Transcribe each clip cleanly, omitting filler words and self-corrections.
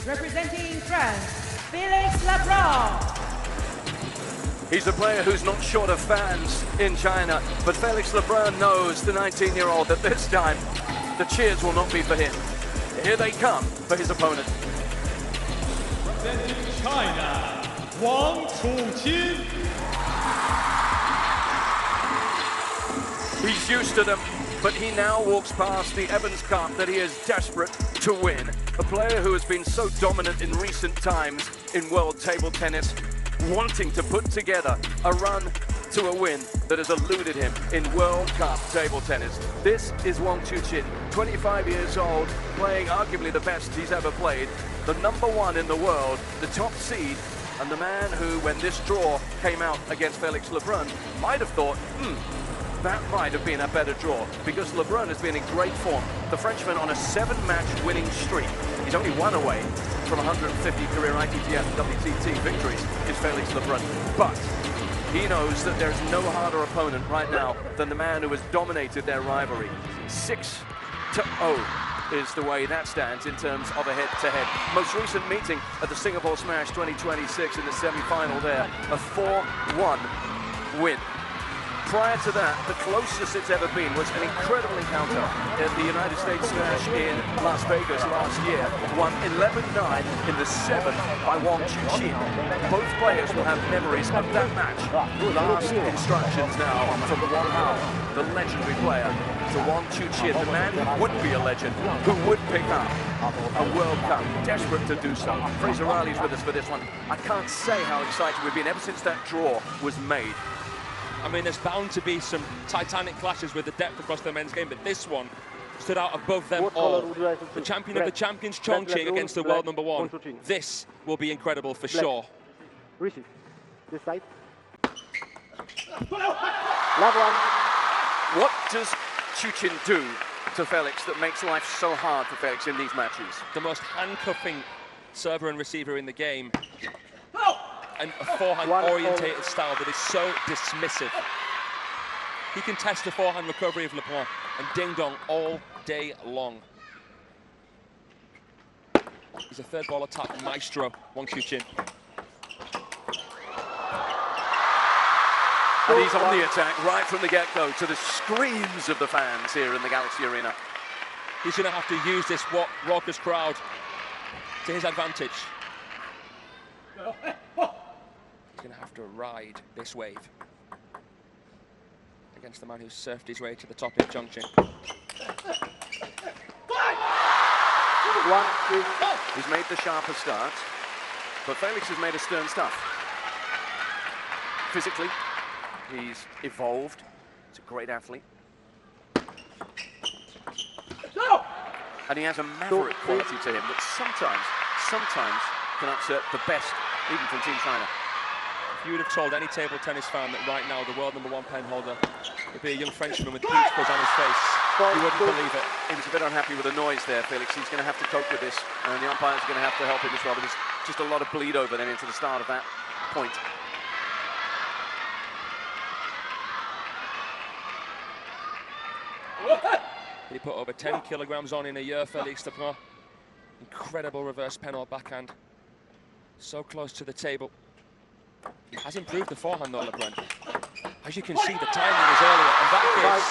Representing France, Felix LeBRun. He's a player who's not short of fans in China, but Felix LeBrun knows, the 19-year-old, that this time the cheers will not be for him. Here they come for his opponent. Representing China, Chuqin. He's used to them, but he now walks past the Evans Cup that he is desperate to win. A player who has been so dominant in recent times in world table tennis, wanting to put together a run to a win that has eluded him in World Cup table tennis. This is Chuqin, 25 years old, playing arguably the best he's ever played, the #1 in the world, the top seed, and the man who, when this draw came out against Felix LeBrun, might have thought, that might have been a better draw, because LeBrun has been in great form. The Frenchman on a 7-match winning streak. He's only one away from 150 career ITTF and WTT victories is Felix LeBrun. But he knows that there's no harder opponent right now than the man who has dominated their rivalry. 6-0 is the way that stands in terms of a head-to-head. Most recent meeting at the Singapore Smash 2026 in the semi-final there, a 4-1 win. Prior to that, the closest it's ever been was an incredible encounter at the United States Smash in Las Vegas last year. Won 11-9 in the 7 by Chuqin. Both players will have memories of that match. Last instructions now from WANG, the legendary player, to Chuqin, the man who would be a legend, who would pick up a World Cup, desperate to do so. Fraser Riley's with us for this one. I can't say how excited we've been ever since that draw was made. I mean, there's bound to be some titanic clashes with the depth across the men's game, but this one stood out above them all. The champion of the champions, Chuqin, against the world #1. This will be incredible for sure. This side. What does Chuqin do to Felix that makes life so hard for Felix in these matches? The most handcuffing server and receiver in the game. And a forehand-orientated style that is so dismissive. He can test the forehand recovery of LeBrun and ding-dong all day long. He's a third ball attack maestro, Chuqin. And he's on the attack right from the get-go, to the screams of the fans here in the Galaxy Arena. He's going to have to use this raucous crowd to his advantage. He's going to have to ride this wave against the man who's surfed his way to the top in Chuqin. He's made the sharper start, but Felix has made a stern stuff. Physically, he's evolved. He's a great athlete. And he has a maverick quality to him that sometimes can upset the best, even from Team China. If you would have told any table tennis fan that right now the world #1 pen holder would be a young Frenchman with peach fuzz on his face, you wouldn't believe it. He was a bit unhappy with the noise there, Felix. He's going to have to cope with this, and the umpires are going to have to help him as well. But there's just a lot of bleed over then into the start of that point. He put over 10 kilograms on in a year, Felix LeBrun. Incredible reverse pen or backhand. So close to the table. He has improved the forehand though, LeBrun. As you can see, the timing is earlier, and that gives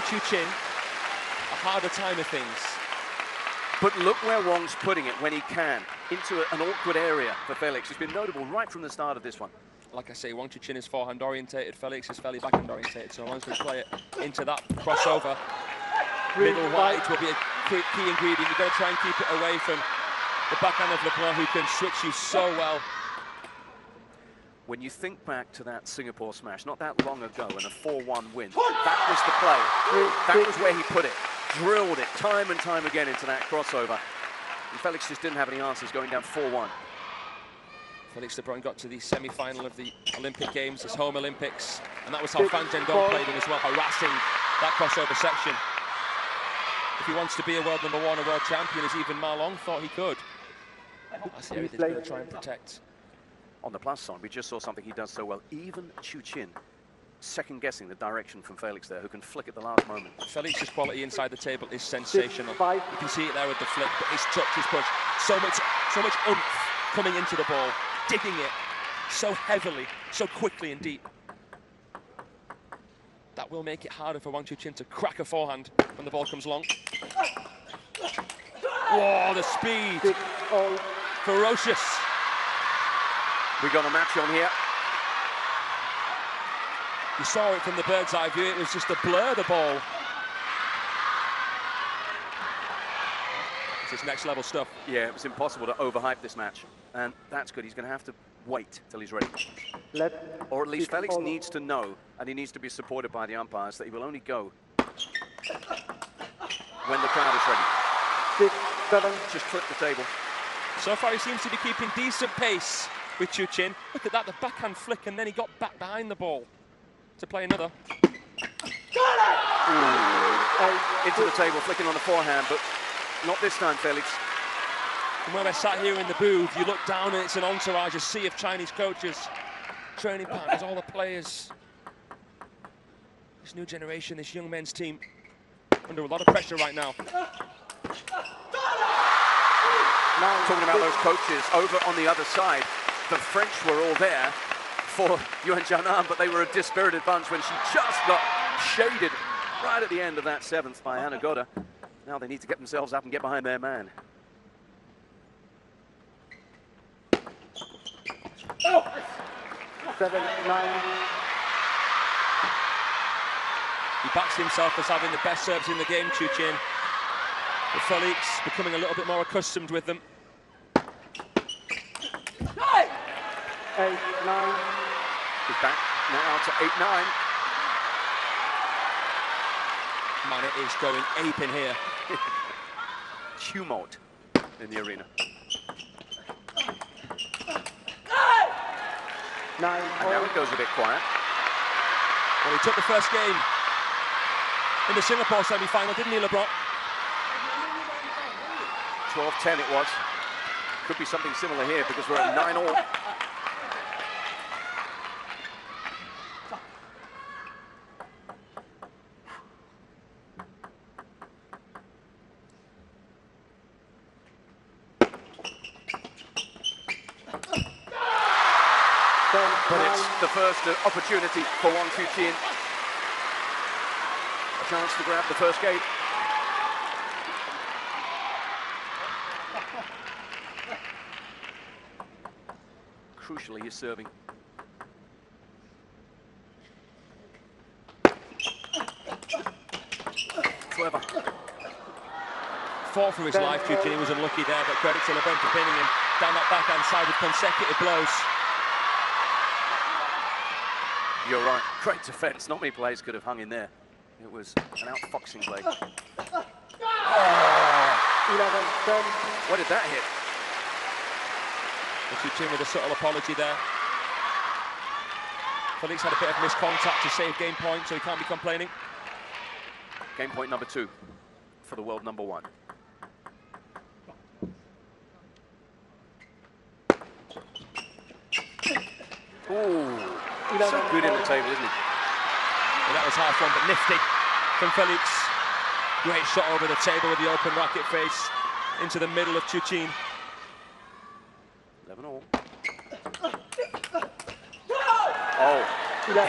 Chuqin a harder time of things. But look where Wang's putting it when he can, into an awkward area for Felix. It's been notable right from the start of this one. Like I say, Chuqin is forehand orientated, Felix is fairly backhand orientated, so once we play it into that crossover, middle wide will be a key ingredient. You've got to try and keep it away from the backhand of LeBrun, who can switch you so well. When you think back to that Singapore Smash, not that long ago, and a 4-1 win, that was the play. That was where he put it, drilled it time and time again into that crossover. And Felix just didn't have any answers going down 4-1. Felix LeBrun got to the semi-final of the Olympic Games, his home Olympics, and that was how Fan Zhendong played him as well, harassing that crossover section. If he wants to be a world #1, a world champion, as even Ma Long thought he could, that's the area he's going to try and protect. On the plus side, we just saw something he does so well. Even Chuqin second-guessing the direction from Felix there, who can flick at the last moment. Felix's quality inside the table is sensational. 6-5. You can see it there with the flick, but his touch, his punch, so much oomph coming into the ball, digging it so heavily, so quickly and deep. That will make it harder for Wang Chuqin to crack a forehand when the ball comes long. Whoa, the speed. 6-all. Ferocious. We got a match on here. You saw it from the bird's eye view, it was just a blur, the ball. This is next level stuff. Yeah, it was impossible to overhype this match. And that's good. He's going to have to wait till he's ready. Left. Or at least Felix 6-all. needs to know, and he needs to be supported by the umpires, that he will only go when the crowd is ready. 6-7. Just flip the table. So far he seems to be keeping decent pace with Chuqin. Look at that, the backhand flick, and then he got back behind the ball to play another. Into the table, flicking on the forehand, but not this time, Felix. From where we're sat here in the booth, you look down and it's an entourage, a sea of Chinese coaches, training partners, all the players. This new generation, this young men's team, under a lot of pressure right now. Talking about those coaches, over on the other side, the French were all there for Yuan Jianan, but they were a dispirited bunch when she just got shaded right at the end of that seventh by Anna Goda. Now they need to get themselves up and get behind their man. Oh. 7-9. He backs himself as having the best serves in the game, Chuqin. But Felix becoming a little bit more accustomed with them. 8-9. He's back now to 8-9. Man, it is going ape in here. Tumult in the arena. 9. And now it goes a bit quiet. Well, he took the first game in the Singapore semi-final, didn't he, LeBron? 12-10 it was. Could be something similar here because we're at 9-all. But it's the first opportunity for Wang Chuqin. A chance to grab the first game. Crucially, he's serving. Clever. Fought for his life, Chuqin. He was unlucky there, but credit to LeBron for pinning him down that backhand side with consecutive blows. You're right. Great defense. Not many players could have hung in there. It was an outfoxing play. 11-10. Where did that hit? Chuqin with a subtle apology there. Felix had a bit of missed contact to save game point, so he can't be complaining. Game point number 2 for the world number 1. Ooh, so good in the table, isn't he? Well, that was half one, but nifty from Felix. Great shot over the table with the open racket face into the middle of Chuqin. 11-all. Oh,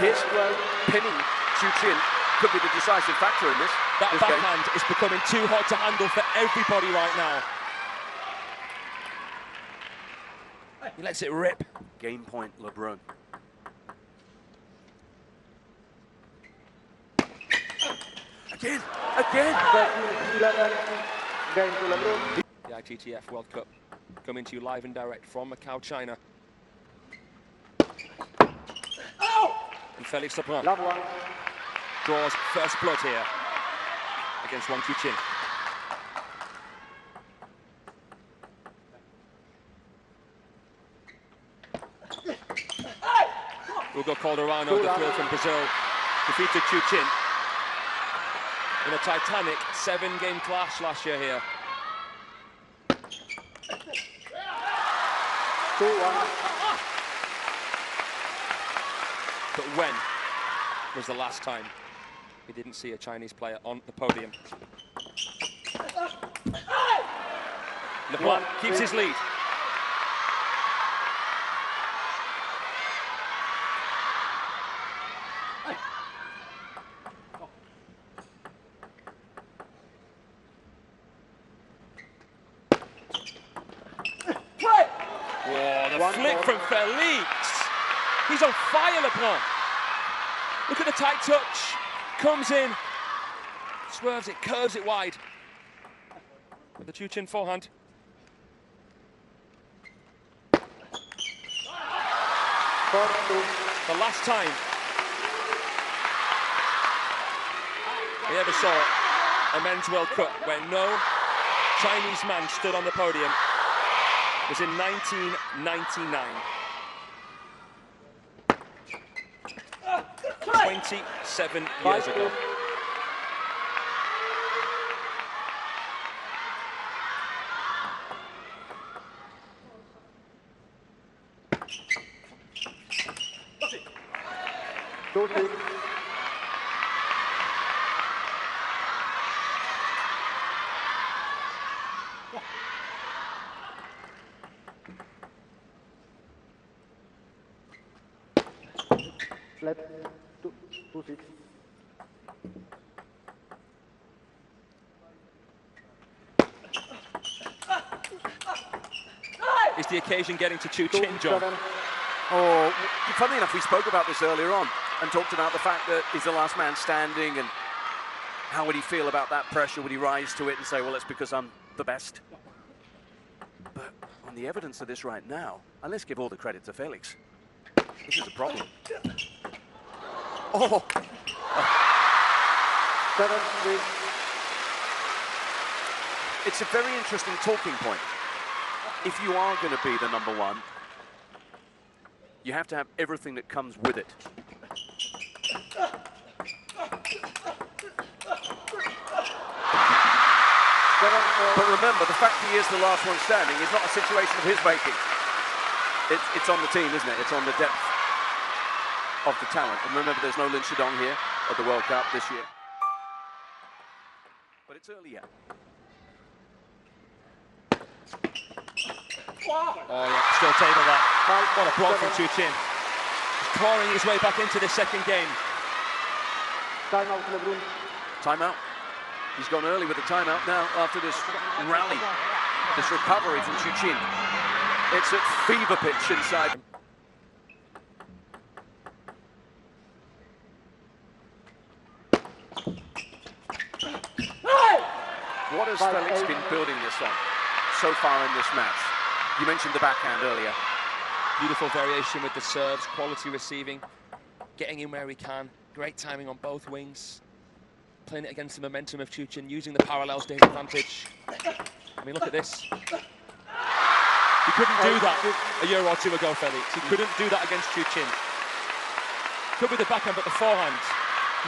his pinning Chuqin could be the decisive factor in this. That backhand is becoming too hot to handle for everybody right now. He lets it rip. Game point, LeBrun. Again. 11. Game to LeBrun. The ITTF World Cup coming to you live and direct from Macau, China. And Felix LeBrun Love one. draws first blood here against Wang Chuqin. Hugo Calderano, the thrill from Brazil, defeated Chuqin in a titanic 7-game clash last year here. 2-1. But when was the last time we didn't see a Chinese player on the podium. LeBruN keeps his lead. Whoa, the flick from Felix. He's on fire, LeBruN. Look at the tight touch. Comes in, swerves it, curves it wide. With the Chuqin forehand. The last time we ever saw a men's World Cup where no Chinese man stood on the podium was in 1999. 27 years ago. Left 2-6. Is the occasion getting to Chuqin, John? Oh, funny enough, we spoke about this earlier on and talked about the fact that he's the last man standing and how would he feel about that pressure? Would he rise to it and say, well, it's because I'm the best? But on the evidence of this right now, and let's give all the credit to Felix, this is a problem. Oh! 7-3. It's a very interesting talking point. If you are going to be the number one, you have to have everything that comes with it. But remember, the fact he is the last one standing is not a situation of his making. It's on the team, isn't it? It's on the depth of the talent. And remember, there's no Lin Shidong here at the World Cup this year. But it's early yet. Oh yeah, still table that. What a block from Chuqin. He's clawing his way back into the second game. Timeout, LeBruN. Timeout. He's gone early with the timeout now after this rally, this recovery from Chuqin. It's at fever pitch inside. What has Felix been building this on so far in this match? You mentioned the backhand earlier. Beautiful variation with the serves, quality receiving, getting in where he can. Great timing on both wings. Playing it against the momentum of Chuqin, using the parallels to his advantage. I mean, look at this. He couldn't do that a year or two ago, Felix. He couldn't do that against Chuqin. Could be the backhand, but the forehand,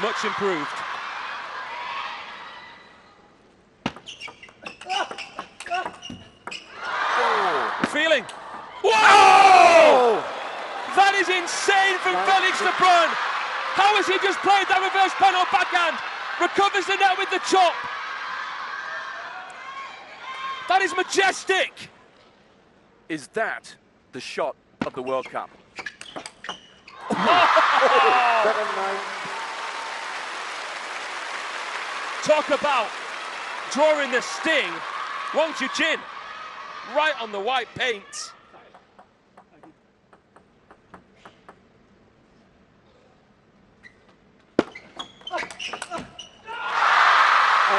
much improved. Feeling. Whoa! That is insane from Felix LeBruN. How has he just played that reverse panel backhand? Recovers the net with the chop. That is majestic. Is that the shot of the World Cup? 7-9. Talk about drawing the sting. Wang Chuqin, right on the white paint.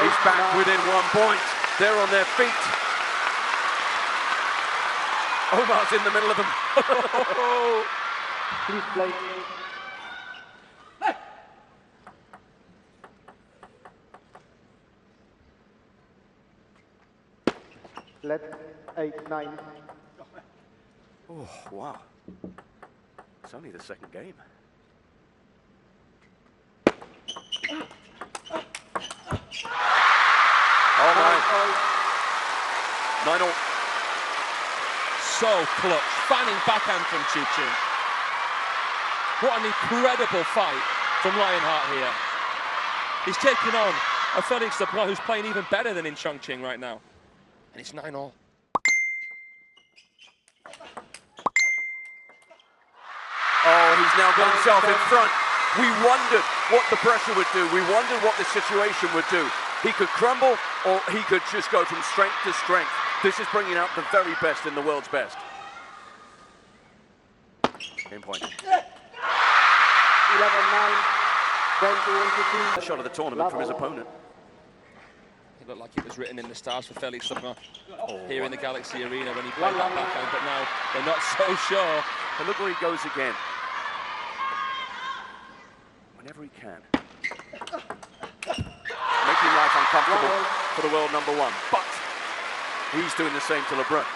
He's back within 1 point. They're on their feet. Omar's in the middle of them. Please play. Left 8-9. Oh, wow. It's only the second game. Oh my. 9-all. So clutch. Fanning backhand from Chuqin. What an incredible fight. from Lionheart here. He's taking on a Felix LeBrun who's playing even better than in Chuqin right now. And it's 9-all. Oh, he's now got himself in front. We wondered what the pressure would do. We wondered what the situation would do. He could crumble, or he could just go from strength to strength. This is bringing out the very best in the world's best. Game point. 11-9. Shot of the tournament from his opponent. It looked like it was written in the stars for Felix LeBrun here in the Galaxy Arena when he played that backhand, but now they're not so sure. But look where he goes again. Whenever he can. Making life uncomfortable for the world number one. But he's doing the same to LeBrun.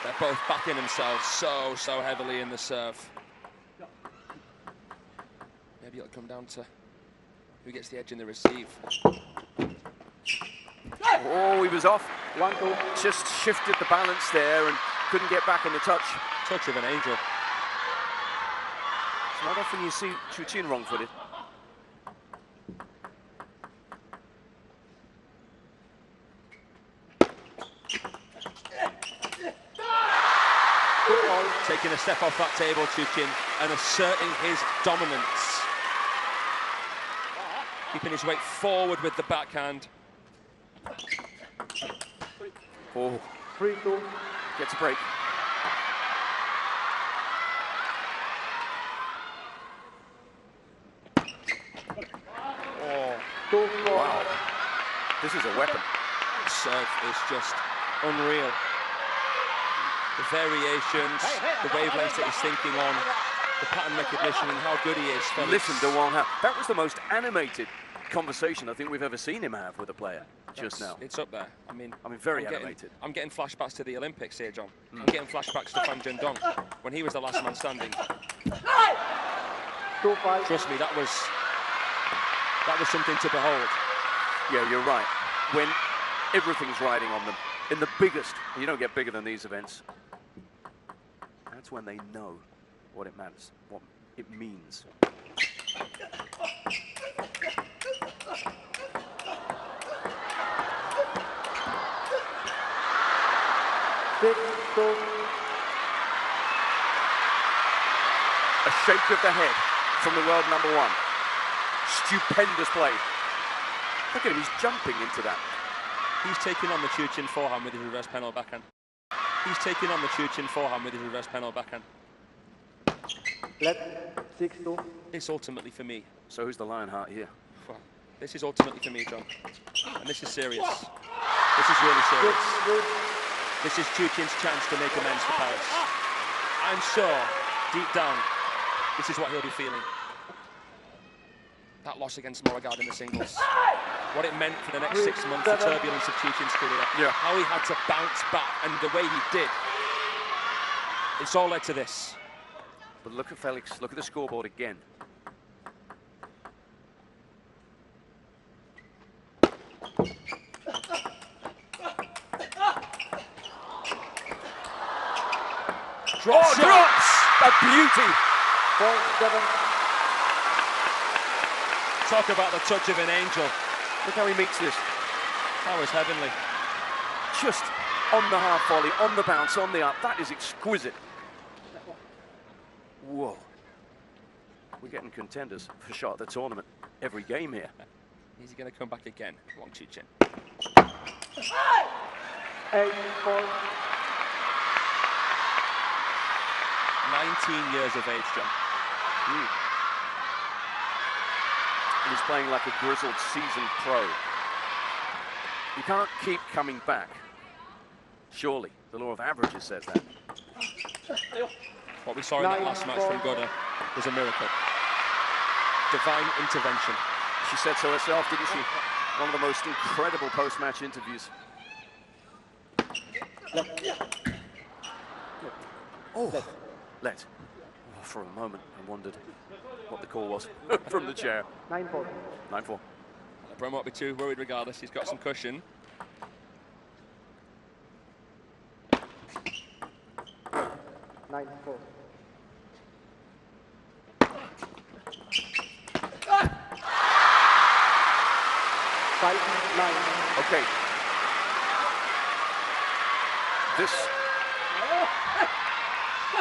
They're both backing themselves so heavily in the serve. Maybe it'll come down to who gets the edge in the receive. Oh, he was off. 1-2. Just shifted the balance there and couldn't get back in the touch. Touch of an angel. It's not often you see Chuqin wrong-footed. Taking a step off that table, Chuqin, and asserting his dominance. Keeping his weight forward with the backhand. Oh, 3-2. gets a break. Oh, 2-4. wow. This is a weapon. Serve is just unreal. The variations, the wavelengths that he's thinking on, the pattern recognition and how good he is. Felix. Listen to Wang. That was the most animated conversation I think we've ever seen him have with a player just now. It's up there. I mean, very animated. I'm getting flashbacks to the Olympics here, John. I'm getting flashbacks to Fan Jundong when he was the last man standing. 2-5. Trust me, that was something to behold. Yeah, you're right. When everything's riding on them, in the biggest, you don't get bigger than these events, that's when they know what it matters, what it means. A shake of the head from the world number one. Stupendous play. Look at him, he's jumping into that. He's taking on the Chuqin forehand with his reverse penalty backhand. He's taking on the Chuqin forehand with his reverse penalty backhand. Left 6-2. It's ultimately for me. So who's the Lionheart here? Well, this is ultimately for me, John. And this is serious. This is really serious. This is Chuqin's chance to make amends for Paris. I'm sure, deep down, this is what he'll be feeling. That loss against Moragard in the singles. What it meant for the next 6 months, the turbulence of Chuqin's career. Yeah. How he had to bounce back, and the way he did. It's all led to this. But look at Felix, look at the scoreboard again. Drops. A beauty! 4-7. Talk about the touch of an angel. Look how he meets this. That was heavenly. Just on the half volley, on the bounce, on the up. That is exquisite. Whoa. We're getting contenders for shot at the tournament every game here. Is he going to come back again, Wang Chuqin? 8-4. 19 years of age, John. He's playing like a grizzled seasoned pro. You can't keep coming back. Surely, the law of averages says that. What we saw in that last match from Goda was a miracle. Divine intervention. She said so herself, didn't she? One of the most incredible post-match interviews. Oh, let. Oh, for a moment, I wondered what the call was from the chair. 9-4. 9-4. LeBrun won't be too worried regardless. He's got some cushion. 9-4. 5-9. Okay. This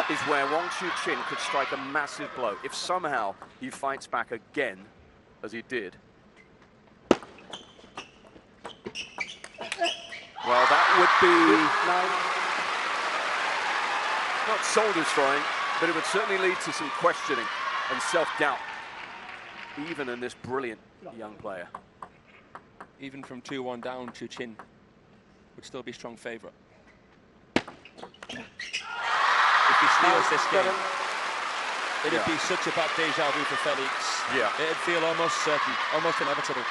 is where Wang Chuqin could strike a massive blow. If somehow he fights back again, as he did. Well, that would be not soul-destroying, but it would certainly lead to some questioning and self-doubt, even in this brilliant young player. Even from 2-1 down, Chuqin would still be strong favourite. If he steals this game, it'd be such a bad deja vu for Felix. Yeah. It'd feel almost certain, almost inevitable.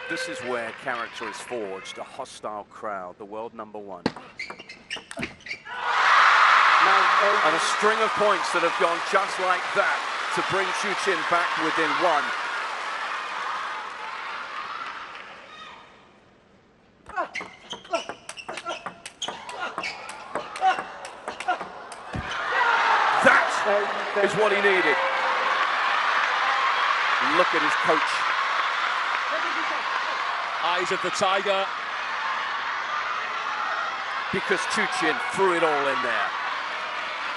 This is where character is forged, a hostile crowd, the world #1. And a string of points that have gone just like that to bring Chuqin back within one. That is what he needed. Look at his coach. Eyes of the tiger. Because Chuqin threw it all in there.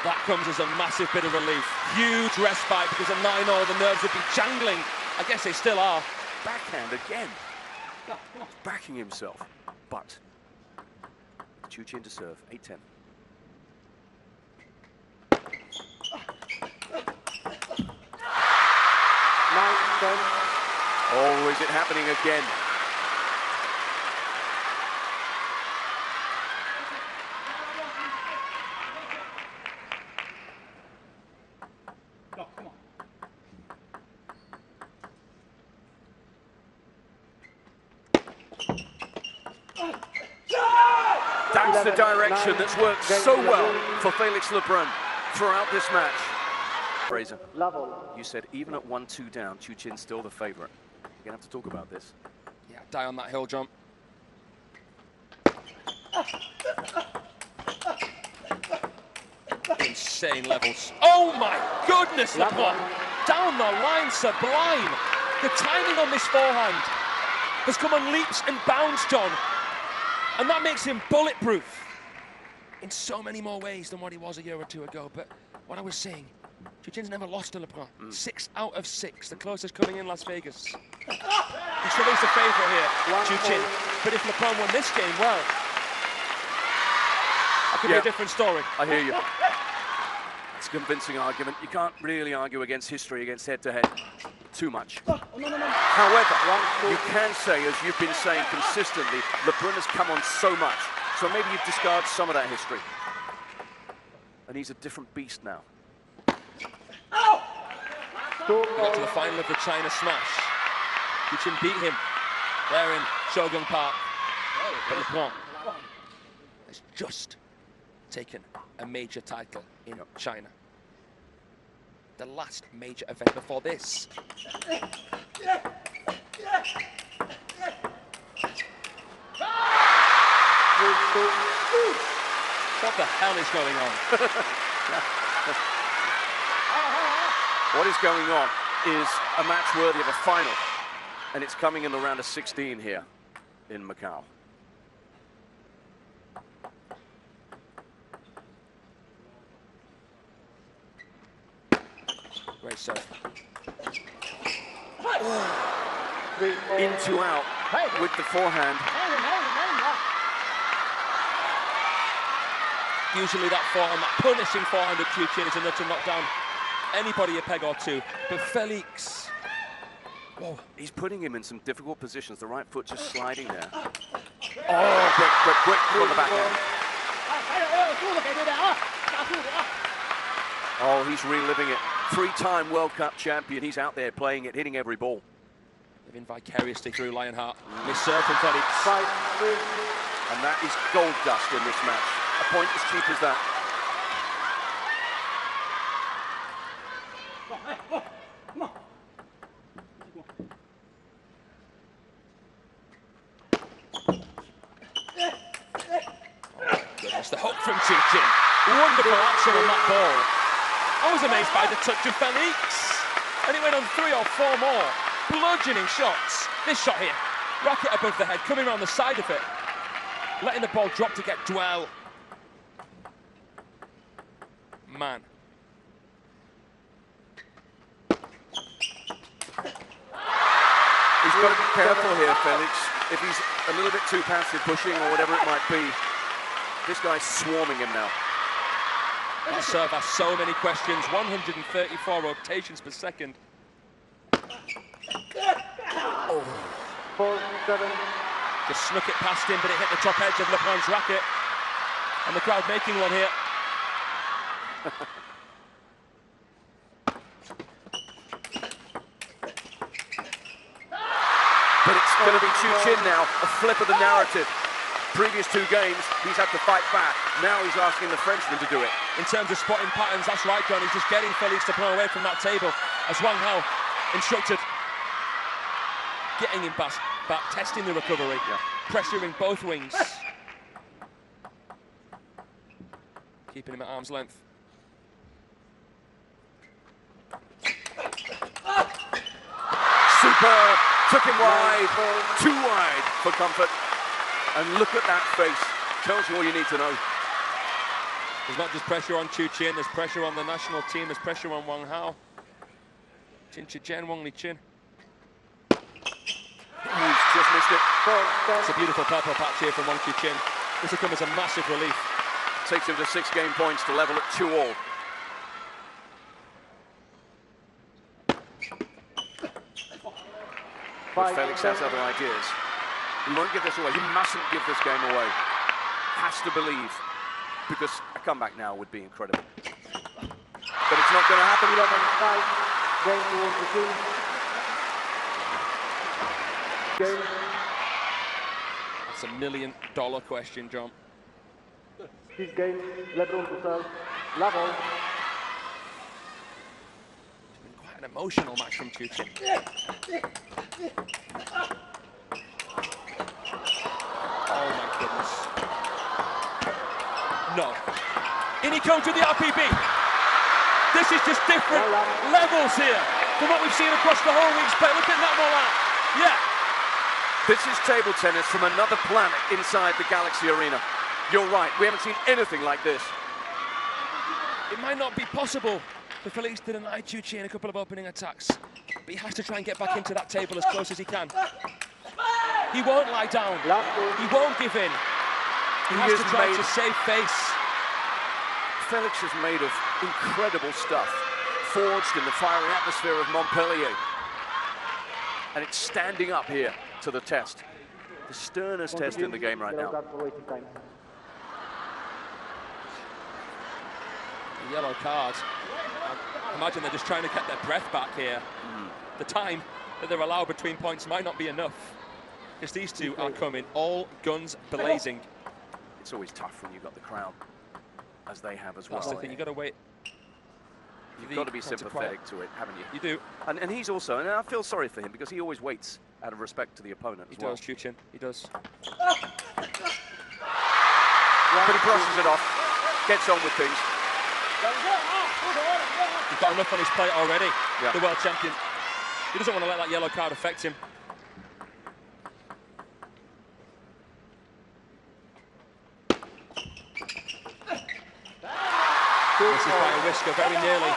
That comes as a massive bit of relief. Huge respite because of 9-0, the nerves would be jangling. I guess they still are. Backhand again. Backing himself. But Chuqin to serve, 8-10. Oh, is it happening again? That's the direction that's worked so well for Felix LEBRUN throughout this match. Fraser, you said even at 1-2 down, Chuqin's still the favorite. You're gonna have to talk about this. Yeah, die on that hill jump. Insane levels. Oh my goodness, LeBron! Down the line, sublime. The timing on this forehand has come on leaps and bounds, John. And that makes him bulletproof in so many more ways than what he was a year or two ago. But what I was saying, Chuqin's never lost to LeBron. 6 out of 6, the closest coming in Las Vegas. He still is the favourite here, Chuqin. But if LeBron won this game, well, that could be a different story. I hear you. It's a convincing argument. You can't really argue against history, against head-to-head too much. However, you can say, as you've been saying consistently, LeBrun has come on so much. So maybe you discard some of that history. And he's a different beast now. We got to the final of the China Smash. Chuqin beat him there in Shogun Park. But LeBron has just taken a major title in China. The last major event before this. What the hell is going on? What is going on is a match worthy of a final, and it's coming in the round of 16 here in Macau. Great serve. Into out with the forehand. Usually that forehand, that punishing forehand of Chuqin is enough to knock down anybody a peg or two. But Felix, whoa, he's putting him in some difficult positions. The right foot just sliding there. Oh, quick on the backhand. Oh, he's reliving it. 3-time World Cup champion. He's out there playing it, hitting every ball. Living vicariously through Lionheart. Miss serve from Felix. And that is gold dust in this match. A point as cheap as that. Goodness, the hook from Chuqin. Wonderful action on that ball. I was amazed by the touch of Felix. And he went on 3 or 4 more. bludgeoning shots. This shot here, racket above the head, coming around the side of it, letting the ball drop to get dwell. Man. He's got to be careful here, Felix. If he's a little bit too passive, pushing or whatever it might be, this guy's swarming him now. That serve has so many questions. 134 rotations per second. Oh. 4-7. Just snuck it past him, but it hit the top edge of LeBrun's racket. And the crowd making one here. But it's going to be Chuqin now, a flip of the narrative. Previous two games, he's had to fight back. Now he's asking the Frenchman to do it. In terms of spotting patterns, that's right, John. He's just getting Felix to pull away from that table, as Wang Hao instructed. Getting him back, testing the recovery, pressuring both wings. Keeping him at arm's length. Superb, took him wide, too wide for comfort. And look at that face, tells you all you need to know. There's not just pressure on Chuqin, there's pressure on the national team, there's pressure on Wang Hao. Chin Chichen, Wang Li Chin. He's just missed it. It's a beautiful purple patch here from Wang Chuqin. This will come as a massive relief. Takes him to 6 game points to level at 2-all. But Felix has other ideas. He won't give this away. He mustn't give this game away. Has to believe, because a comeback now would be incredible. But it's not going to happen. 11-5. Game towards the team. Game. That's $1 million question, John. This game, LEBRUN to serve. Level. It's been quite an emotional match from Chuqin. Oh my goodness. No. In he comes with the RPB. This is just different levels here from what we've seen across the whole week's play. Look at that ball out. Yeah. This is table tennis from another planet inside the Galaxy Arena. You're right, we haven't seen anything like this. It might not be possible for Felix to deny Chuqin a couple of opening attacks, but he has to try and get back into that table as close as he can. He won't lie down. He won't give in. He has to try to save face. Felix is made of incredible stuff, forged in the fiery atmosphere of Montpellier. And it's standing up here to the test. The sternest test in the game right now. The yellow card. I imagine they're just trying to get their breath back here. The time that they're allowed between points might not be enough, because these two are coming all guns blazing. It's always tough when you've got the crowd, as they have as well. That's the thing, you've got to wait. You've got to be sympathetic to it, haven't you? You do. And he's also, and I feel sorry for him, because he always waits out of respect to the opponent as well. He does, Chuqin, he does. But he brushes it off, gets on with things. He's got enough on his plate already, the world champion. He doesn't want to let that yellow card affect him. This is by a whisker, very nearly.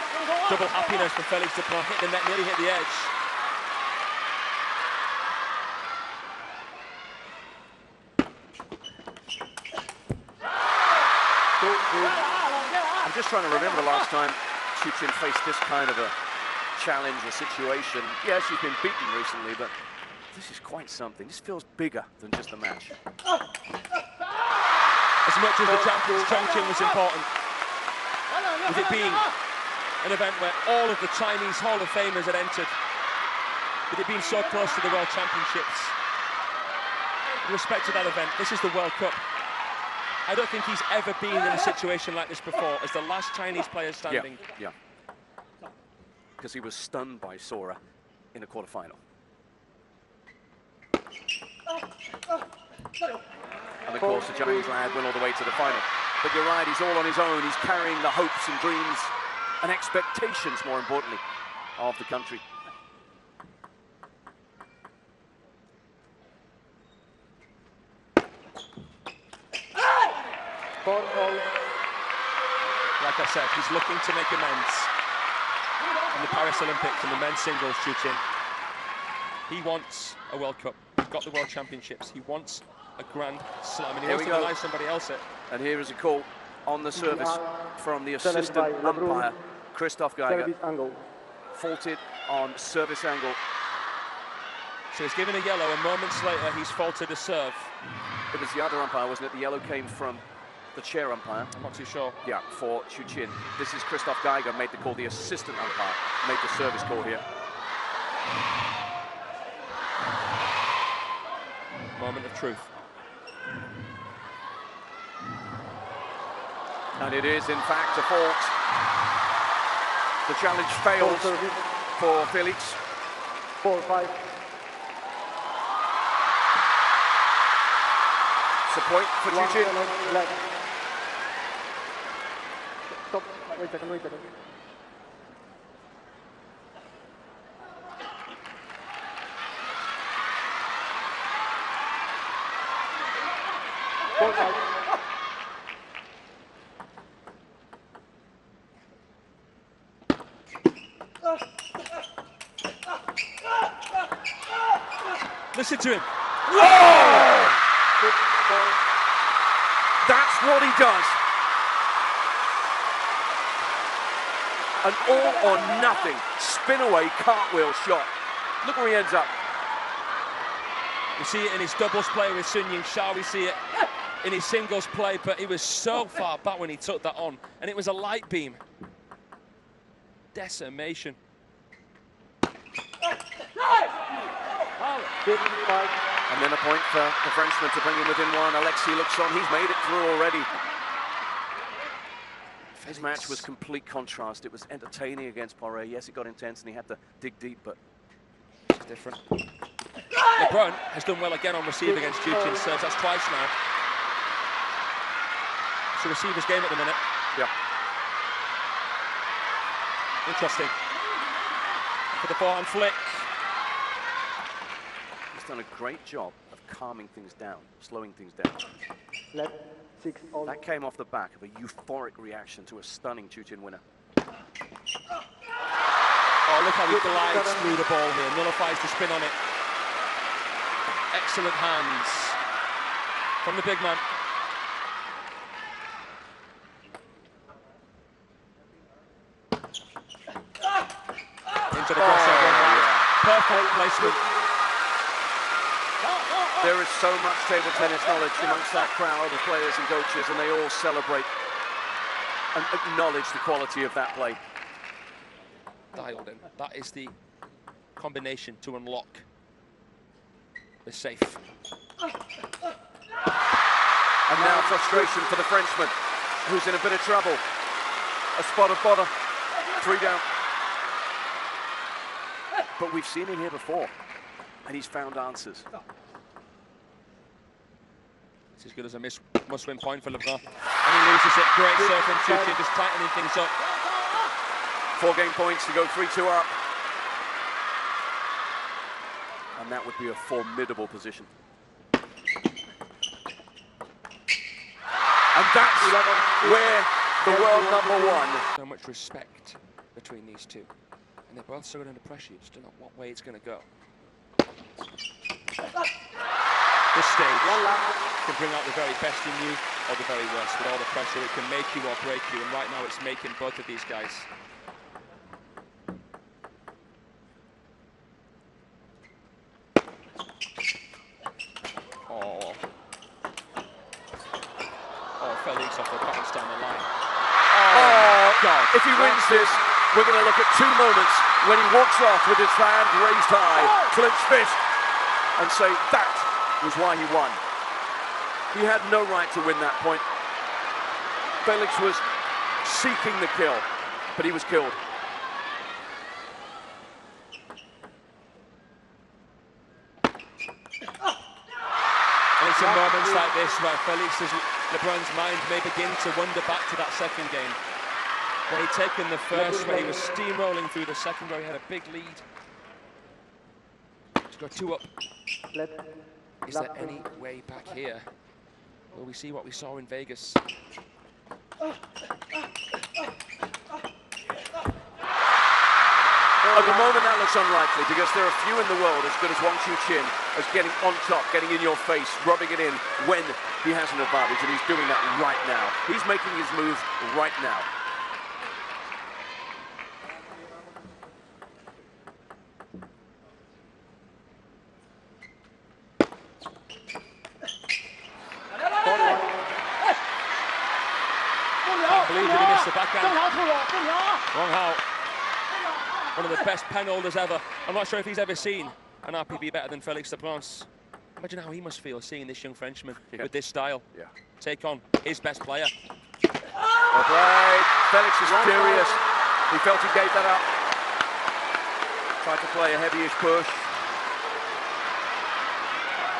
Double happiness for Felix to hit the net, nearly hit the edge. I'm just trying to remember the last time Chuqin faced this kind of a challenge or situation. Yes, he's been beaten recently, but this is quite something. This feels bigger than just a match. As much as the champions, Chuqin was important. With it being an event where all of the Chinese Hall of Famers had entered, with it being so close to the World Championships. In respect to that event, this is the World Cup. I don't think he's ever been in a situation like this before, as the last Chinese player standing. Yeah. Because he was stunned by Sora in the quarterfinal. And of course, the Chinese lad went all the way to the final. But you're right, he's all on his own. He's carrying the hopes and dreams and expectations, more importantly, of the country. 4 all. Like I said, he's looking to make amends in the Paris Olympics and the men's singles, Chuqin. He wants a World Cup. He's got the World Championships. He wants a Grand Slam, and he wants to deny somebody else it. And here is a call on the service from the assistant umpire, Christoph Geiger. Faulted on service angle. So he's given a yellow, and moments later he's faulted a serve. It was the other umpire, wasn't it? The yellow came from the chair umpire. I'm not too sure. Yeah, for Chuqin. This is Christoph Geiger, made the call. The assistant umpire made the service call here. Moment of truth. And it is, in fact, a fault. The challenge fails for Felix. 4-5. It's a point for Chuqin. Stop. Wait a second, wait a second. Listen to him. Whoa! That's what he does. An all or nothing spin away cartwheel shot. Look where he ends up. We see it in his doubles play with Sun Ying Shao. We see it in his singles play, but he was so far back when he took that on, and it was a light beam. Decimation. And then a point for the Frenchman to bring him within one. Alexei looks on, he's made it through already. His match was complete contrast. It was entertaining against Poirier. Yes, it got intense and he had to dig deep, but it's different. LeBrun has done well again on receive against Chuqin serves. That's twice now. It's a receiver's game at the minute. Yeah. Interesting. For the forehand flick. He's done a great job of calming things down, slowing things down. Left 6 all. That came off the back of a euphoric reaction to a stunning Chuqin winner. Oh, look how he glides through the ball here, nullifies the spin on it. Excellent hands from the big man. Into the crossover. Perfect placement. There is so much table tennis knowledge amongst that crowd of players and coaches, and they all celebrate and acknowledge the quality of that play. Dialed in. That is the combination to unlock the safe. And now frustration for the Frenchman, who's in a bit of trouble. A spot of bottom, 3 down. But we've seen him here before, and he's found answers. It's as good as a must-win point for LeBrun. And he loses it. Great serve from Chuqin, just tightening things up. 4 game points to go 3-2 up. And that would be a formidable position. And that's where the world #1. So much respect between these two. And they're both so under pressure, you just don't know what way it's going to go. This stage can bring out the very best in you or the very worst. With all the pressure, it can make you or break you. And right now it's making both of these guys. Oh, Felix off the bounce down the line. Oh, God. If he wins this, we're going to look at 2 moments when he walks off with his hand raised high, clenched fist, and say that was why he won. He had no right to win that point. Felix was seeking the kill, but he was killed. And it's in moments like this where LeBrun's mind may begin to wander back to that second game. Where he'd taken the first, where he was steamrolling through the second, where he had a big lead. To go 2 up. Is there any way back here? Will we see what we saw in Vegas? At the moment that looks unlikely because there are few in the world as good as Wang Chuqin as getting on top, getting in your face, rubbing it in when he has an advantage, and he's doing that right now. He's making his move right now. I believe he missed the backhand. Wang Hao, one of the best pen holders ever. I'm not sure if he's ever seen an RPB better than Felix LEBRUN. Imagine how he must feel seeing this young Frenchman with this style take on his best player. Well played. Felix is furious. He felt he gave that up. Tried to play a heavyish push.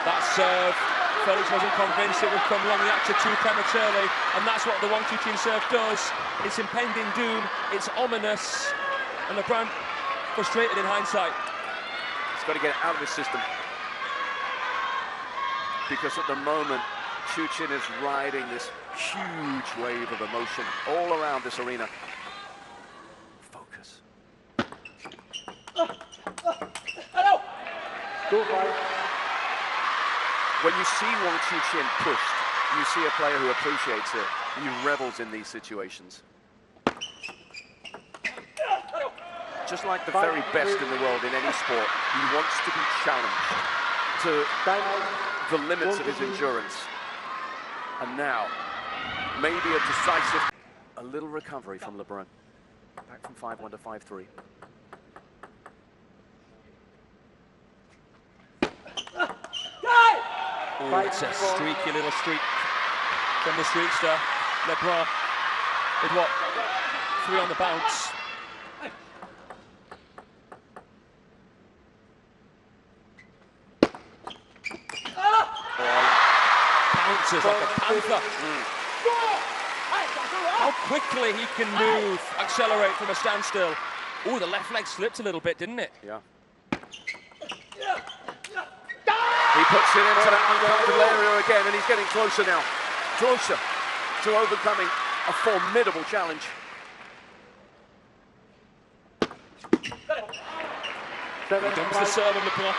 That serve, Felix wasn't convinced it would come long. He acted too prematurely, and that's what the Wang Chuqin serve does. It's impending doom, it's ominous, and LEBRUN frustrated in hindsight. He's got to get it out of his system. Because at the moment, Chuqin is riding this huge wave of emotion all around this arena. Focus. When you see Wang Chuqin pushed, you see a player who appreciates it. He revels in these situations. Just like the very best in the world in any sport, he wants to be challenged to the limits of his endurance. And now, maybe a decisive, a little recovery from LEBRUN. Back from 5-1 to 5-3. Oh, it's a streaky little streak from the streakster. LEBRUN with what? 3 on the bounce. Bounces like a panther. How quickly he can move, accelerate from a standstill. Oh, the left leg slipped a little bit, didn't it? Yeah. He puts it into that uncomfortable area again, and he's getting closer now. Closer to overcoming a formidable challenge. He dumps the serve of LEBRUN.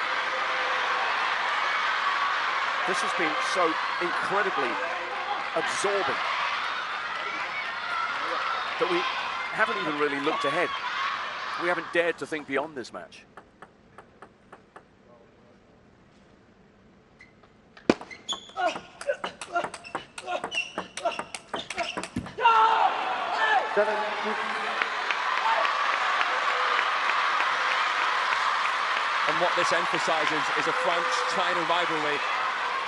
This has been so incredibly absorbing that we haven't even really looked ahead. We haven't dared to think beyond this match. And what this emphasises is a French-China rivalry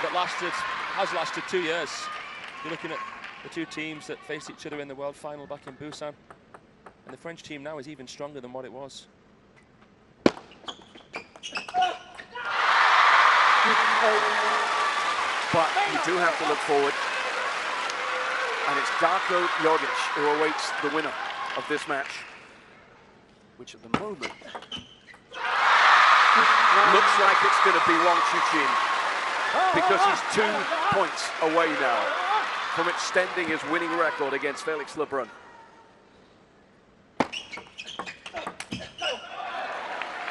that has lasted 2 years. You're looking at the two teams that faced each other in the World Final back in Busan. And the French team now is even stronger than what it was. But you do have to look forward. And it's Darko Jogic who awaits the winner of this match, which at the moment looks like it's going to be Wang Chuqin, because he's 2 points away now from extending his winning record against Felix LEBRUN.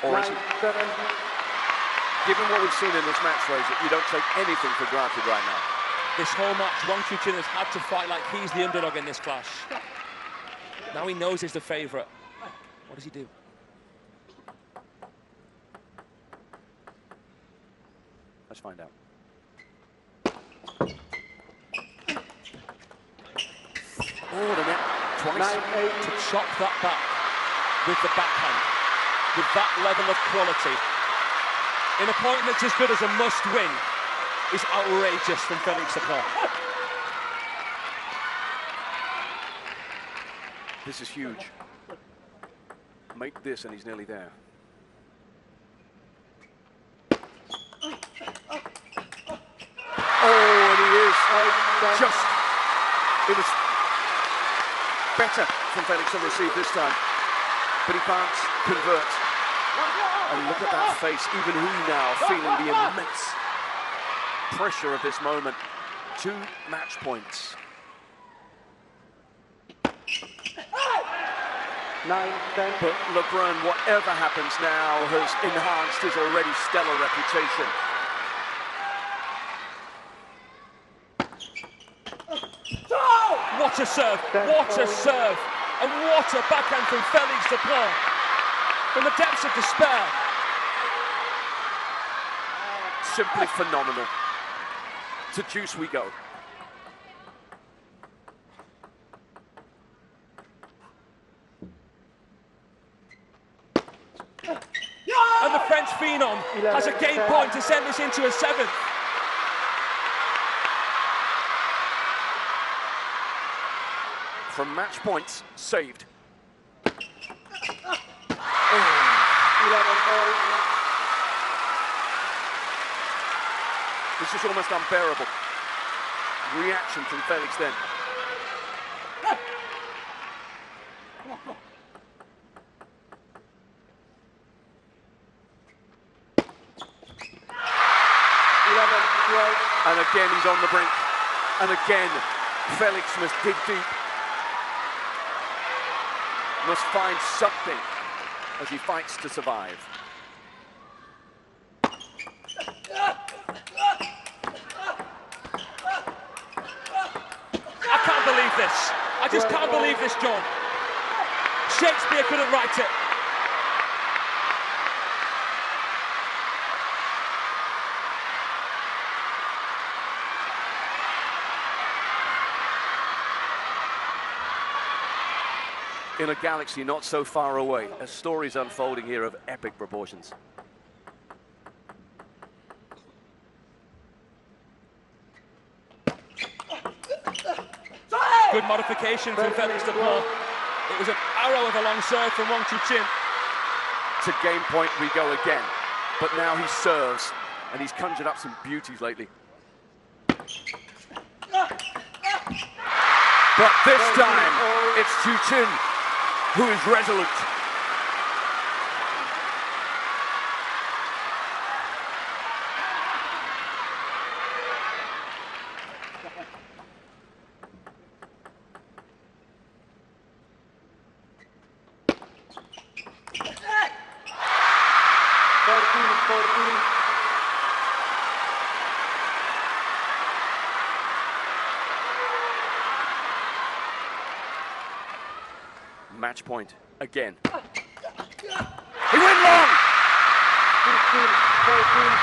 Or is he? Given what we've seen in this match, Fraser, you don't take anything for granted right now. This whole match, Wang Chuqin has had to fight like he's the underdog in this clash. Now he knows he's the favourite. What does he do? Let's find out. Oh, the net twice. To chop that back with the backhand, with that level of quality, in a point that's as good as a must-win, is outrageous from Felix LEBRUN. This is huge. Make this and he's nearly there. Oh, and he is just... It was better from Felix to receive this time, but he can't convert. And look at that face, even he now feeling the immense pressure of this moment. 2 match points. 9-10. But LeBrun, whatever happens now, has enhanced his already stellar reputation. What a serve, what a serve, and what a backhand from Felix LEBRUN. From the depths of despair. Simply phenomenal. To juice we go. And the French phenom has a game point to send this into a 7th. From match points, saved. 11-all. This is almost unbearable. Reaction from Felix then. And again, he's on the brink. And again, Felix must dig deep. Must find something as he fights to survive. I can't believe this. I just can't believe this, John. Shakespeare couldn't write it. In a galaxy not so far away, a story's unfolding here of epic proportions. Good modification from Felix LEBRUN. It was an arrow of a long serve from Chuqin. To game point we go again. But now he serves, and he's conjured up some beauties lately. But this time, it's Chuqin who is resolute. Match point again. He went long! 15-13.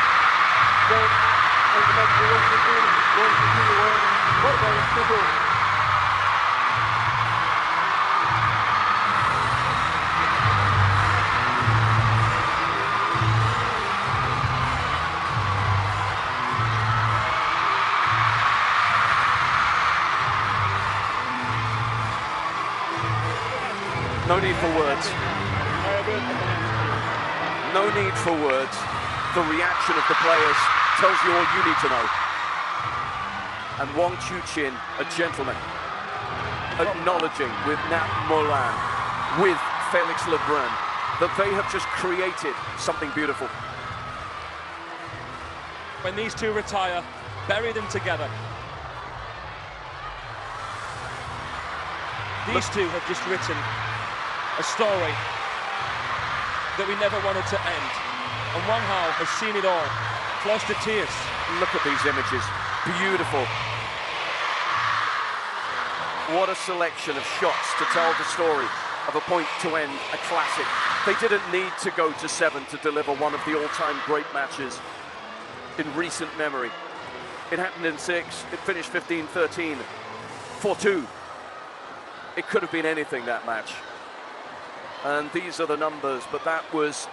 No need for words. No need for words. The reaction of the players tells you all you need to know. And Chuqin, a gentleman, acknowledging with Nat Molan, with Felix LEBRUN, that they have just created something beautiful. When these two retire, bury them together. These two have just written a story that we never wanted to end. And Wang Hao has seen it all, close to tears. Look at these images, beautiful. What a selection of shots to tell the story of a point to end a classic. They didn't need to go to 7 to deliver one of the all-time great matches in recent memory. It happened in 6, it finished 15-13, 4-2. It could have been anything, that match. And these are the numbers, but that was